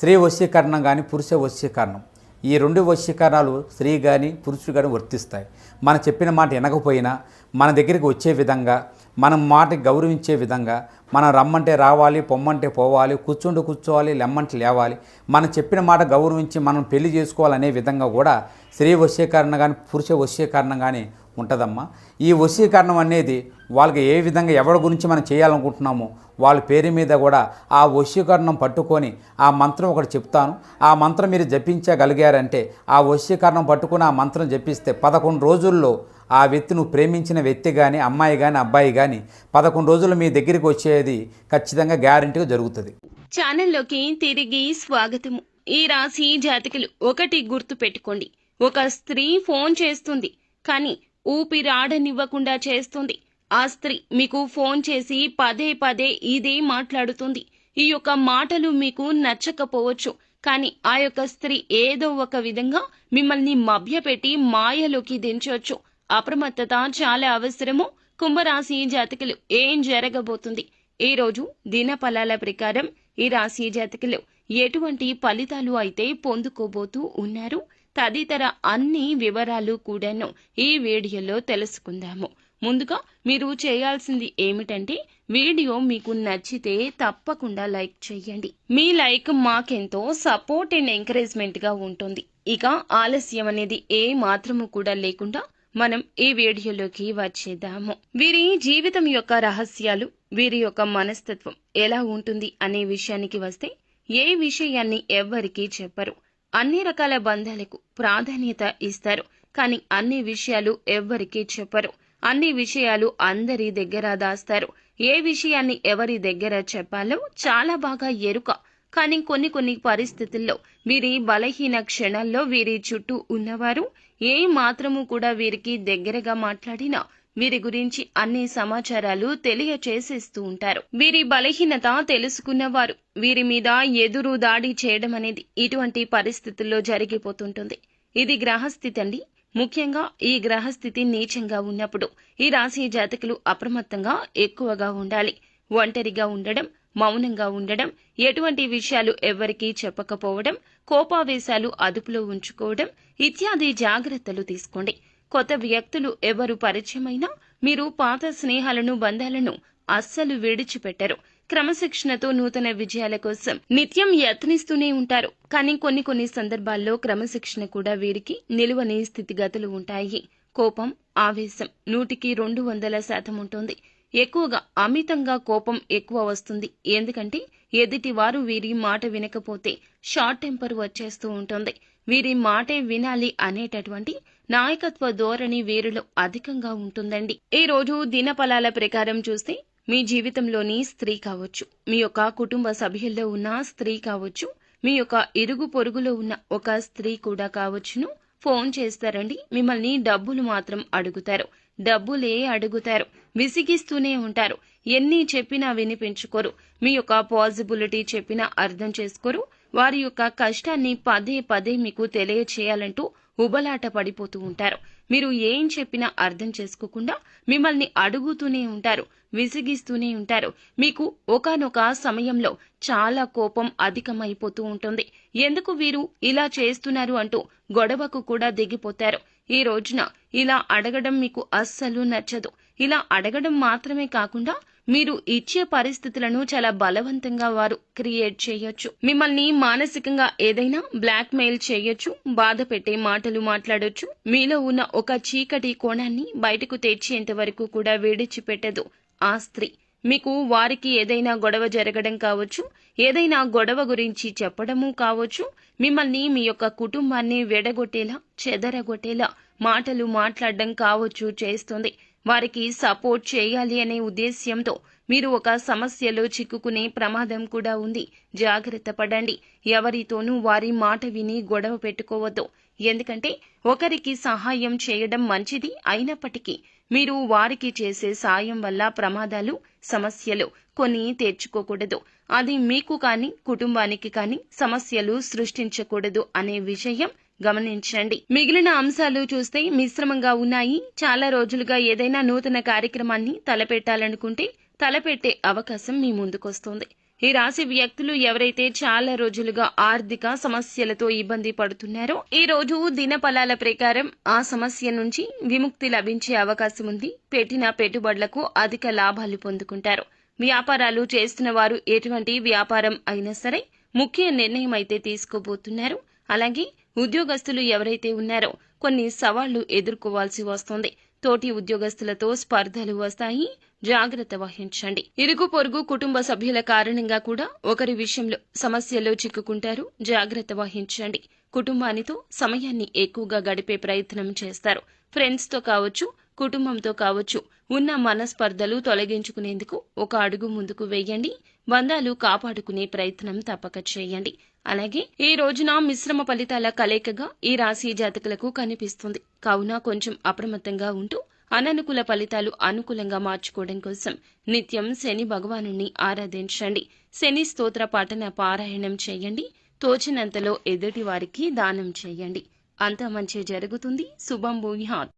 స్త్రీ వశీకరణం కానీ పురుష వశీకరణం, ఈ రెండు వశీకరణాలు స్త్రీ కానీ పురుషుడు కానీ వర్తిస్తాయి. మనం చెప్పిన మాట వినకపోయినా మన దగ్గరికి వచ్చే విధంగా, మనం మాటకి గౌరవించే విధంగా, మనం రమ్మంటే రావాలి, పొమ్మంటే పోవాలి, కూర్చుంటే కూర్చోవాలి, లెమ్మంటే లేవాలి, మనం చెప్పిన మాట గౌరవించి మనం పెళ్లి చేసుకోవాలనే విధంగా కూడా స్త్రీ వశీకరణ కానీ పురుష వశీకరణం కానీ ఉంటుందమ్మా. ఈ వశీకరణం అనేది వాళ్ళకి ఏ విధంగా ఎవరి గురించి మనం చేయాలనుకుంటున్నామో వాళ్ళ పేరు మీద కూడా ఆ వశీకరణం పట్టుకొని ఆ మంత్రం ఒకటి చెప్తాను. ఆ మంత్రం మీరు జపించగలిగారంటే, ఆ వశీకరణం పట్టుకొని ఆ మంత్రం జపిస్తే 11 రోజుల్లో ఆ వ్యక్తి, నువ్వు ప్రేమించిన వ్యక్తి కానీ, అమ్మాయి కానీ, అబ్బాయి కానీ 11 రోజులు మీ దగ్గరికి వచ్చేది ఖచ్చితంగా గ్యారెంటీగా జరుగుతుంది. ఛానల్లోకి తిరిగి స్వాగతము. ఈ రాశి జాతకులు ఒకటి గుర్తు పెట్టుకోండి. ఒక స్త్రీ ఫోన్ చేస్తుంది, కానీ ఊపిరాడనివ్వకుండా చేస్తుంది. ఆ స్త్రీ మీకు ఫోన్ చేసి పదే పదే ఇదే మాట్లాడుతుంది. ఈ యొక్క మాటలు మీకు నచ్చకపోవచ్చు, కానీ ఆ యొక్క స్త్రీ ఏదో ఒక విధంగా మిమ్మల్ని మభ్యపెట్టి మాయలోకి దించవచ్చు. అప్రమత్తత చాలా అవసరము. కుంభరాశి జాతకులు ఏం జరగబోతుంది? ఈ రోజు దినఫలాల ప్రకారం ఈ రాశి జాతకులు ఎటువంటి ఫలితాలు అయితే పొందుకోబోతూ ఉన్నారు, తదితర అన్ని వివరాలు కూడాను ఈ వీడియోలో తెలుసుకుందాము. ముందుగా మీరు చేయాల్సింది ఏమిటంటే, వీడియో మీకు నచ్చితే తప్పకుండా లైక్ చేయండి. మీ లైక్ మాకెంతో సపోర్ట్ అండ్ ఎంకరేజ్మెంట్ గా ఉంటుంది. ఇక ఆలస్యం అనేది ఏ మాత్రము కూడా లేకుండా మనం ఈ వీడియోలోకి వచ్చేద్దాము. వీరి జీవితం యొక్క రహస్యాలు, వీరి యొక్క మనస్తత్వం ఎలా ఉంటుంది అనే విషయానికి వస్తే, ఏ విషయాన్ని ఎవ్వరికీ చెప్పరు. అన్ని రకాల బంధాలకు ప్రాధాన్యత ఇస్తారు, కానీ అన్ని విషయాలు ఎవ్వరికీ చెప్పరు. అన్ని విషయాలు అందరి దగ్గర దాస్తారు. ఏ విషయాన్ని ఎవరి దగ్గర చెప్పాలో చాలా బాగా ఎరుక. కానీ కొన్ని పరిస్థితుల్లో వీరి బలహీన క్షణాల్లో వీరి చుట్టూ ఉన్నవారు ఏ మాత్రము కూడా వీరికి దగ్గరగా మాట్లాడినా వీరి గురించి అన్ని సమాచారాలు తెలియచేసేస్తూ ఉంటారు. వీరి బలహీనత తెలుసుకున్నవారు వీరి మీద ఎదురు దాడి చేయడం అనేది ఇటువంటి పరిస్థితుల్లో జరిగిపోతుంటుంది. ఇది గ్రహస్థితి అండి. ముఖ్యంగా ఈ గ్రహస్థితి నీచంగా ఉన్నప్పుడు ఈ రాశి జాతకులు అప్రమత్తంగా ఎక్కువగా ఉండాలి. ఒంటరిగా ఉండడం, మౌనంగా ఉండడం, ఎటువంటి విషయాలు ఎవ్వరికీ చెప్పకపోవడం, కోపావేశాలు అదుపులో ఉంచుకోవడం ఇత్యాది జాగ్రత్తలు తీసుకోండి. కొత్త వ్యక్తులు ఎవరు పరిచయమైనా మీరు పాత స్నేహాలను, బంధాలను అస్సలు విడిచిపెట్టరు. క్రమశిక్షణతో నూతన విజయాల కోసం నిత్యం యత్నిస్తూనే ఉంటారు. కానీ కొన్ని సందర్భాల్లో క్రమశిక్షణ కూడా వీరికి నిలువని స్థితిగతులు ఉంటాయి. కోపం, ఆవేశం 100కి 200% ఉంటుంది. ఎక్కువగా అమితంగా కోపం ఎక్కువ వస్తుంది. ఎందుకంటే ఎదుటివారు వీరి మాట వినకపోతే షార్ట్ టెంపర్ వచ్చేస్తూ ఉంటుంది. వీరి మాటే వినాలి అనేటటువంటి నాయకత్వ ధోరణి వీరిలో అధికంగా ఉంటుందండి. ఈ రోజు దినఫలాల ప్రకారం చూస్తే, మీ జీవితంలోని స్త్రీ కావచ్చు, మీ యొక్క కుటుంబ సభ్యుల్లో ఉన్న స్త్రీ కావచ్చు, మీ యొక్క ఇరుగు పొరుగులో ఉన్న ఒక స్త్రీ కూడా కావచ్చును, ఫోన్ చేస్తారండి. మిమ్మల్ని డబ్బులు మాత్రం అడుగుతారు. డబ్బులే అడుగుతారు. విసిగిస్తూనే ఉంటారు. ఎన్ని చెప్పినా వినిపించుకోరు. మీ యొక్క పాజిబిలిటీ చెప్పినా అర్థం చేసుకోరు. వారి యొక్క కష్టాన్ని పదే పదే మీకు తెలియచేయాలంటూ ఉబలాట పడిపోతూ ఉంటారు. మీరు ఏం చెప్పినా అర్థం చేసుకోకుండా మిమ్మల్ని అడుగుతూనే ఉంటారు, విసిగిస్తూనే ఉంటారు. మీకు ఒకానొక సమయంలో చాలా కోపం అధికమైపోతూ ఉంటుంది. ఎందుకు వీరు ఇలా చేస్తున్నారు అంటూ గొడవకు కూడా దిగిపోతారు. ఈ రోజున ఇలా అడగడం మీకు అస్సలు నచ్చదు. ఇలా అడగడం మాత్రమే కాకుండా మీరు ఇచ్చే పరిస్థితులను చాలా బలవంతంగా వారు క్రియేట్ చేయొచ్చు. మిమ్మల్ని మానసికంగా ఏదైనా బ్లాక్ మెయిల్ చేయొచ్చు, బాధ పెట్టే మాటలు మాట్లాడొచ్చు. మీలో ఉన్న ఒక చీకటి కోణాన్ని బయటకు తెచ్చేంత వరకు కూడా విడిచిపెట్టదు ఆ స్త్రీ. మీకు వారికి ఏదైనా గొడవ జరగడం కావచ్చు, ఏదైనా గొడవ గురించి చెప్పడము కావచ్చు, మిమ్మల్ని, మీ యొక్క కుటుంబాన్ని వెడగొట్టేలా, చెదరగొట్టేలా మాటలు మాట్లాడడం కావచ్చు చేస్తుంది. వారికి సపోర్ట్ చేయాలి అనే ఉద్దేశ్యంతో మీరు ఒక సమస్యలో చిక్కుకునే ప్రమాదం కూడా ఉంది. జాగ్రత్త పడండి. ఎవరితోనూ వారి మాట విని గొడవ పెట్టుకోవద్దు. ఎందుకంటే ఒకరికి సహాయం చేయడం మంచిది అయినప్పటికీ మీరు వారికి చేసే సాయం వల్ల ప్రమాదాలు, సమస్యలు కొన్ని తెచ్చుకోకూడదు. అది మీకు కానీ, కుటుంబానికి కానీ సమస్యలు సృష్టించకూడదు అనే విషయం గమనించండి. మిగిలిన అంశాలు చూస్తే మిశ్రమంగా ఉన్నాయి. చాలా రోజులుగా ఏదైనా నూతన కార్యక్రమాన్ని తలపెట్టాలనుకుంటే తలపెట్టే అవకాశం మీ ముందుకొస్తుంది. ఈ రాశి వ్యక్తులు ఎవరైతే చాలా రోజులుగా ఆర్థిక సమస్యలతో ఇబ్బంది పడుతున్నారో ఈ రోజు దినఫలాల ప్రకారం ఆ సమస్య నుంచి విముక్తి లభించే అవకాశం ఉంది. పెట్టిన పెట్టుబడులకు అధిక లాభాలు పొందుకుంటారు. వ్యాపారాలు చేస్తున్న వారు ఎటువంటి వ్యాపారం అయినా సరే ముఖ్య నిర్ణయం అయితే తీసుకోబోతున్నారు. అలాగే ఉద్యోగస్తులు ఎవరైతే ఉన్నారో కొన్ని సవాళ్లు ఎదుర్కోవాల్సి వస్తుంది. తోటి ఉద్యోగస్తులతో స్పర్ధలు వస్తాయి, జాగ్రత్త వహించండి. ఇరుగు పొరుగు కుటుంబ సభ్యుల కారణంగా కూడా ఒకరి విషయంలో సమస్యల్లో చిక్కుకుంటారు, జాగ్రత్త వహించండి. కుటుంబానితో సమయాన్ని ఎక్కువగా గడిపే ప్రయత్నం చేస్తారు. ఫ్రెండ్స్ తో కావచ్చు, కుటుంబంతో కావచ్చు, ఉన్న మనస్పర్ధలు తొలగించుకునేందుకు ఒక అడుగు ముందుకు వేయండి. బంధాలు కాపాడుకునే ప్రయత్నం తప్పక చేయండి. అలాగే ఈ రోజున మిశ్రమ ఫలితాల కలయికగా ఈ రాశి జాతకులకు కనిపిస్తుంది. కావున కొంచెం అప్రమత్తంగా ఉంటూ అననుకూల ఫలితాలు అనుకూలంగా మార్చుకోవడం కోసం నిత్యం శని భగవానుని ఆరాధించండి. శని స్తోత్ర పఠన పారాయణం చేయండి. తోచినంతలో ఎదుటి వారికి దానం చేయండి. అంతా మంచి జరుగుతుంది. శుభం భూయాత్.